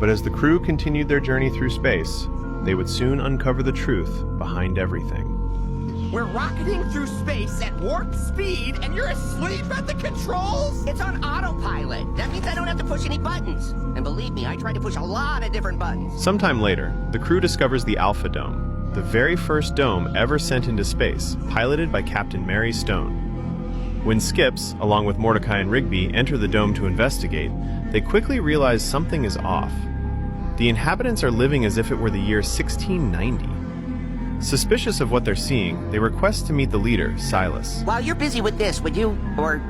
But as the crew continued their journey through space, they would soon uncover the truth behind everything. We're rocketing through space at warp speed, and you're asleep at the controls? It's on autopilot. That means I don't have to push any buttons. And believe me, I tried to push a lot of different buttons. Sometime later, the crew discovers the Alpha Dome, the very first dome ever sent into space, piloted by Captain Mary Stone. When Skips, along with Mordecai and Rigby, enter the dome to investigate, they quickly realize something is off. The inhabitants are living as if it were the year 1690. Suspicious of what they're seeing, they request to meet the leader, Silas. While you're busy with this, would you, or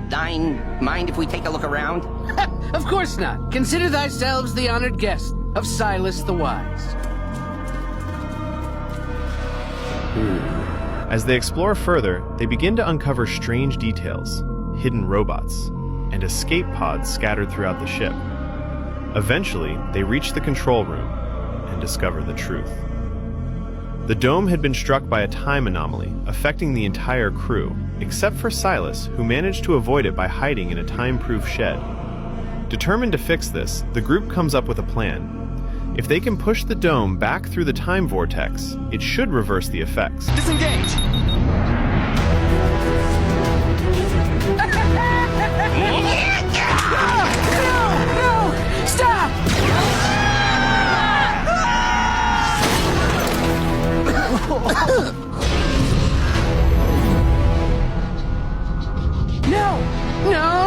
thine, mind if we take a look around? Of course not. Consider thyselves the honored guest of Silas the Wise. As they explore further, they begin to uncover strange details, hidden robots, and escape pods scattered throughout the ship. Eventually, they reach the control room and discover the truth. The dome had been struck by a time anomaly, affecting the entire crew, except for Silas, who managed to avoid it by hiding in a time-proof shed. Determined to fix this, the group comes up with a plan. If they can push the dome back through the time vortex, it should reverse the effects. Disengage! No! Stop!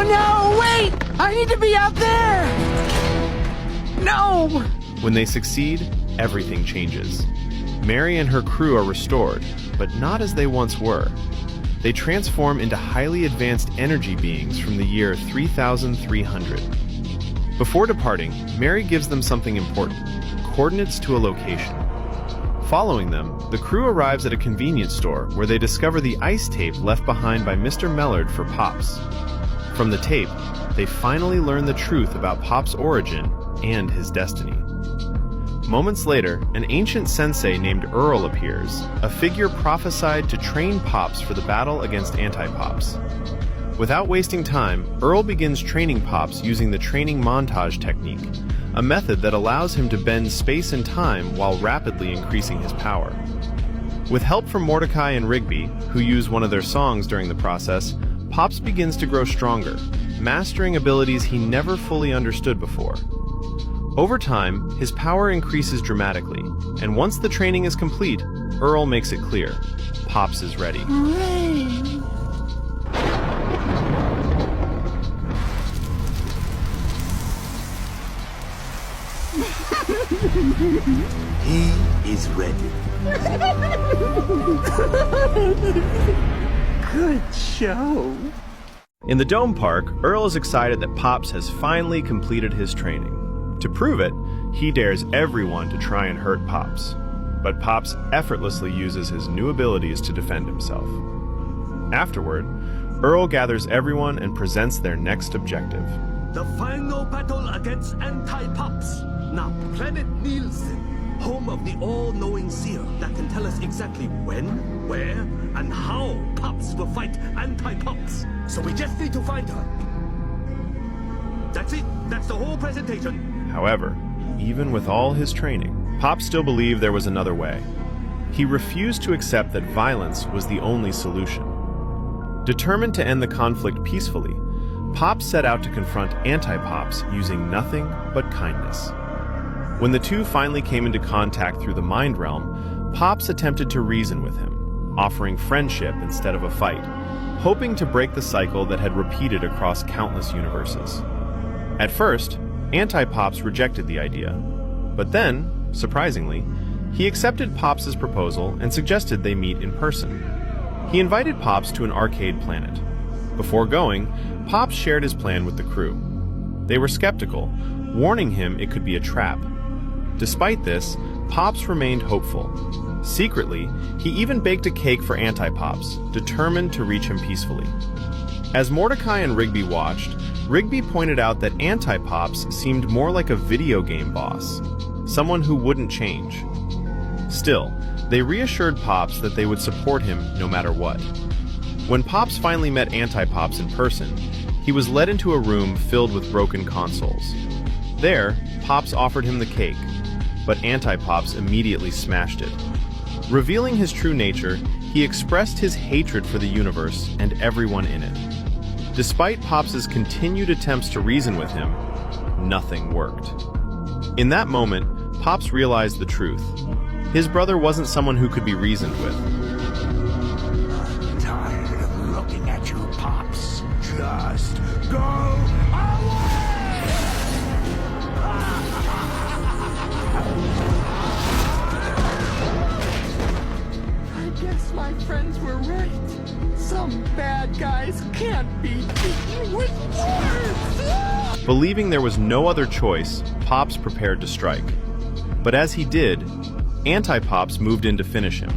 No, wait! I need to be out there! No! When they succeed, everything changes. Mary and her crew are restored, but not as they once were. They transform into highly advanced energy beings from the year 3300. Before departing, Mary gives them something important: coordinates to a location. Following them, the crew arrives at a convenience store where they discover the ice tape left behind by Mr. Mellard for Pops. From the tape, they finally learn the truth about Pop's origin and his destiny. Moments later, an ancient sensei named Earl appears, a figure prophesied to train Pops for the battle against anti-Pops. Without wasting time, Earl begins training Pops using the training montage technique, a method that allows him to bend space and time while rapidly increasing his power. With help from Mordecai and Rigby, who use one of their songs during the process, Pops begins to grow stronger, mastering abilities he never fully understood before. Over time, his power increases dramatically, and once the training is complete, Earl makes it clear: Pops is ready. He is ready. Good show. In the Dome Park, Earl is excited that Pops has finally completed his training. To prove it, he dares everyone to try and hurt Pops. But Pops effortlessly uses his new abilities to defend himself. Afterward, Earl gathers everyone and presents their next objective. The final battle against anti-Pops. Now, Planet Nielsen, home of the all-knowing seer that can tell us exactly when, where, and how Pops will fight anti-Pops. So we just need to find her. That's it. That's the whole presentation. However, even with all his training, Pops still believed there was another way. He refused to accept that violence was the only solution. Determined to end the conflict peacefully, Pops set out to confront anti-Pops using nothing but kindness. When the two finally came into contact through the Mind Realm, Pops attempted to reason with him, offering friendship instead of a fight, hoping to break the cycle that had repeated across countless universes. At first, anti-Pops rejected the idea, but then, surprisingly, he accepted Pops' proposal and suggested they meet in person. He invited Pops to an arcade planet. Before going, Pops shared his plan with the crew. They were skeptical, warning him it could be a trap. Despite this, Pops remained hopeful. Secretly, he even baked a cake for anti-Pops, determined to reach him peacefully. As Mordecai and Rigby watched, Rigby pointed out that anti-Pops seemed more like a video game boss, someone who wouldn't change. Still, they reassured Pops that they would support him no matter what. When Pops finally met anti-Pops in person, he was led into a room filled with broken consoles. There, Pops offered him the cake, but Anti-Pops immediately smashed it. Revealing his true nature, he expressed his hatred for the universe and everyone in it. Despite Pops's continued attempts to reason with him, nothing worked. In that moment, Pops realized the truth. His brother wasn't someone who could be reasoned with. I'm tired of looking at you, Pops. Just go away! I guess my friends were right. Some bad guys can't be beaten with words! Believing there was no other choice, Pops prepared to strike. But as he did, Anti-Pops moved in to finish him.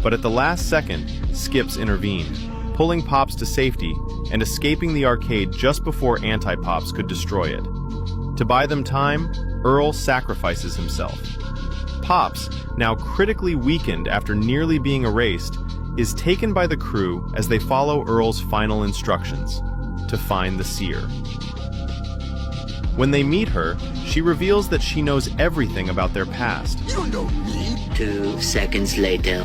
But at the last second, Skips intervened, pulling Pops to safety and escaping the arcade just before Anti-Pops could destroy it. To buy them time, Earl sacrifices himself. Pops, now critically weakened after nearly being erased, is taken by the crew as they follow Earl's final instructions, to find the Seer. When they meet her, she reveals that she knows everything about their past. You know me. 2 seconds later.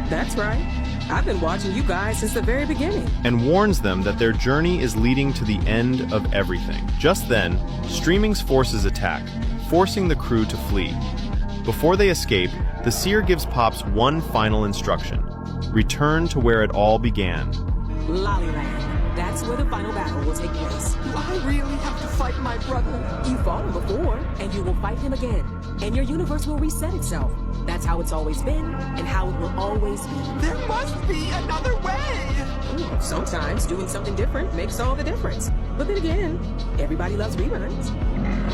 That's right. I've been watching you guys since the very beginning. And warns them that their journey is leading to the end of everything. Just then, Streaming's forces attack, forcing the crew to flee. Before they escape, the Seer gives Pops one final instruction: return to where it all began. Lollyland. That's where the final battle will take place. Do I really have to fight my brother? You fought him before, and you will fight him again. And your universe will reset itself. That's how it's always been, and how it will always be. There must be another way! Sometimes doing something different makes all the difference. But then again, everybody loves reruns.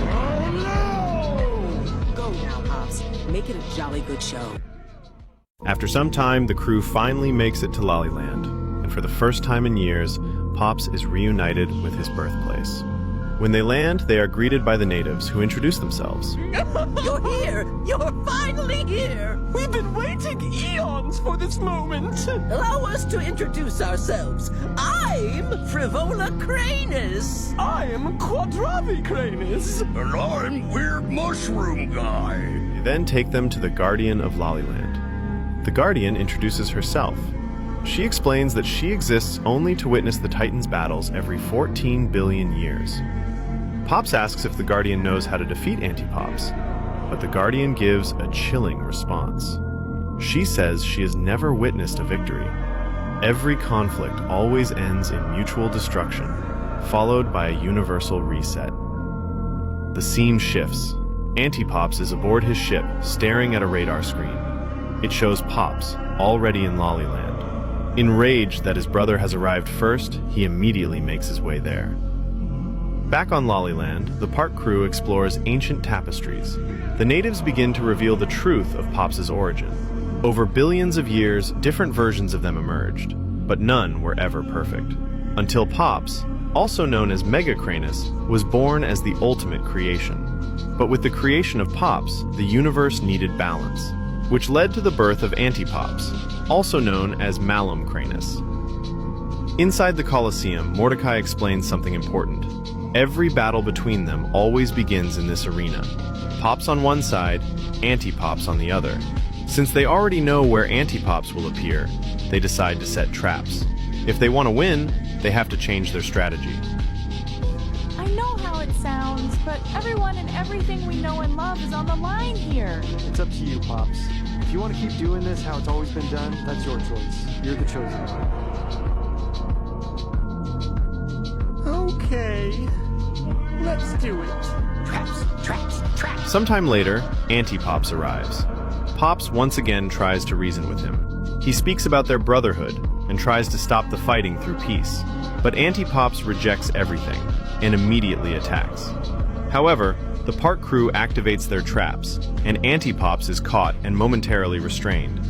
Oh Go now, Pops. Make it a jolly good show. After some time, the crew finally makes it to Lollyland, and for the first time in years, Pops is reunited with his birthplace. When they land, they are greeted by the natives, who introduce themselves. You're here! You're finally here! We've been waiting eons for this moment! Allow us to introduce ourselves. I'm Frivola Cranus. I'm Quadravi Cranus! And I'm Weird Mushroom Guy. They then take them to the Guardian of Lollyland. The Guardian introduces herself. She explains that she exists only to witness the Titans' battles every 14 billion years. Pops asks if the Guardian knows how to defeat Anti-Pops, but the Guardian gives a chilling response. She says she has never witnessed a victory. Every conflict always ends in mutual destruction, followed by a universal reset. The scene shifts. Anti-Pops is aboard his ship, staring at a radar screen. It shows Pops, already in Lollyland. Enraged that his brother has arrived first, he immediately makes his way there. Back on Lollyland, the park crew explores ancient tapestries. The natives begin to reveal the truth of Pops' origin. Over billions of years, different versions of them emerged, but none were ever perfect. Until Pops, also known as Mega Cranus, was born as the ultimate creation. But with the creation of Pops, the universe needed balance, which led to the birth of Anti-Pops, also known as Malum Cranus. Inside the Colosseum, Mordecai explains something important. Every battle between them always begins in this arena. Pops on one side, Anti-Pops on the other. Since they already know where Anti-Pops will appear, they decide to set traps. If they want to win, they have to change their strategy. I know how it sounds, but everyone and everything we know and love is on the line here. It's up to you, Pops. If you want to keep doing this how it's always been done, that's your choice. You're the chosen one. Okay, let's do it. Traps. Sometime later, Anti-Pops arrives. Pops once again tries to reason with him. He speaks about their brotherhood and tries to stop the fighting through peace. But Anti-Pops rejects everything and immediately attacks. However, the park crew activates their traps, and Anti-Pops is caught and momentarily restrained.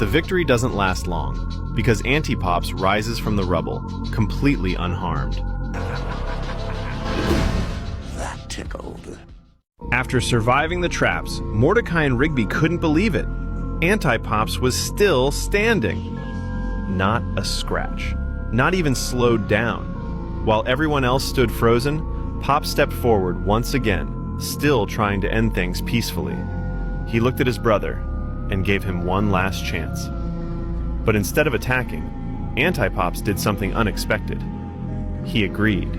the victory doesn't last long, because Anti-Pops rises from the rubble, completely unharmed. That tickled. After surviving the traps, Mordecai and Rigby couldn't believe it. Anti-Pops was still standing. Not a scratch. Not even slowed down. While everyone else stood frozen, Pop stepped forward once again, still trying to end things peacefully. He looked at his brother and gave him one last chance. But instead of attacking, Anti-Pops did something unexpected. He agreed.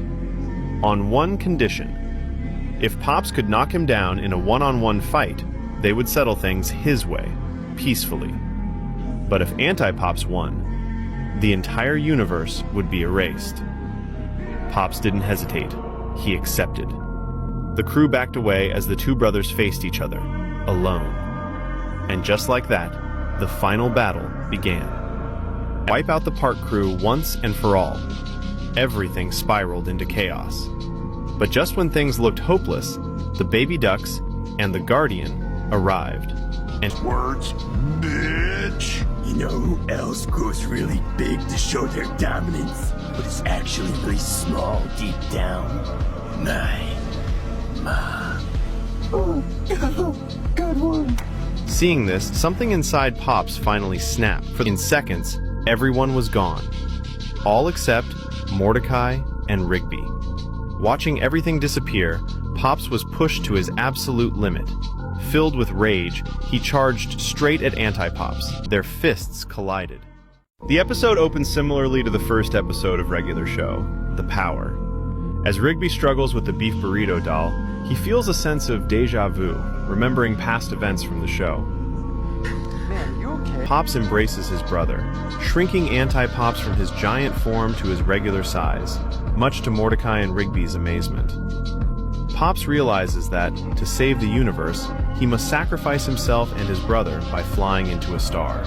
On one condition. If Pops could knock him down in a one-on-one fight, they would settle things his way, peacefully. But if Anti-Pops won, the entire universe would be erased. Pops didn't hesitate. He accepted. The crew backed away as the two brothers faced each other, alone. And just like that, the final battle began. Wipe out the park crew once and for all. Everything spiraled into chaos. But just when things looked hopeless, the baby ducks and the Guardian arrived. And Words, bitch! You know who else grows really big to show their dominance, but is actually really small deep down? My mom. Oh, good one. Seeing this, something inside Pops finally snapped. In seconds, everyone was gone. All except Mordecai and Rigby. Watching everything disappear, Pops was pushed to his absolute limit. Filled with rage, he charged straight at Anti-Pops. Their fists collided. The episode opens similarly to the first episode of regular show, The Power. As Rigby struggles with the beef burrito doll, he feels a sense of déjà vu, remembering past events from the show. Man, you okay? Pops embraces his brother, shrinking Anti-Pops from his giant form to his regular size, much to Mordecai and Rigby's amazement. Pops realizes that, to save the universe, he must sacrifice himself and his brother by flying into a star.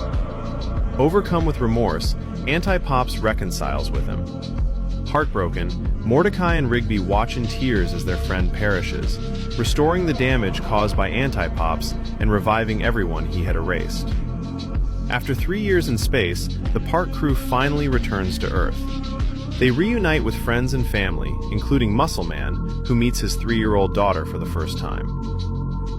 Overcome with remorse, Anti-Pops reconciles with him. Heartbroken, Mordecai and Rigby watch in tears as their friend perishes, restoring the damage caused by Anti-Pops and reviving everyone he had erased. After 3 years in space, the park crew finally returns to Earth. They reunite with friends and family, including Muscle Man, who meets his 3-year-old daughter for the first time.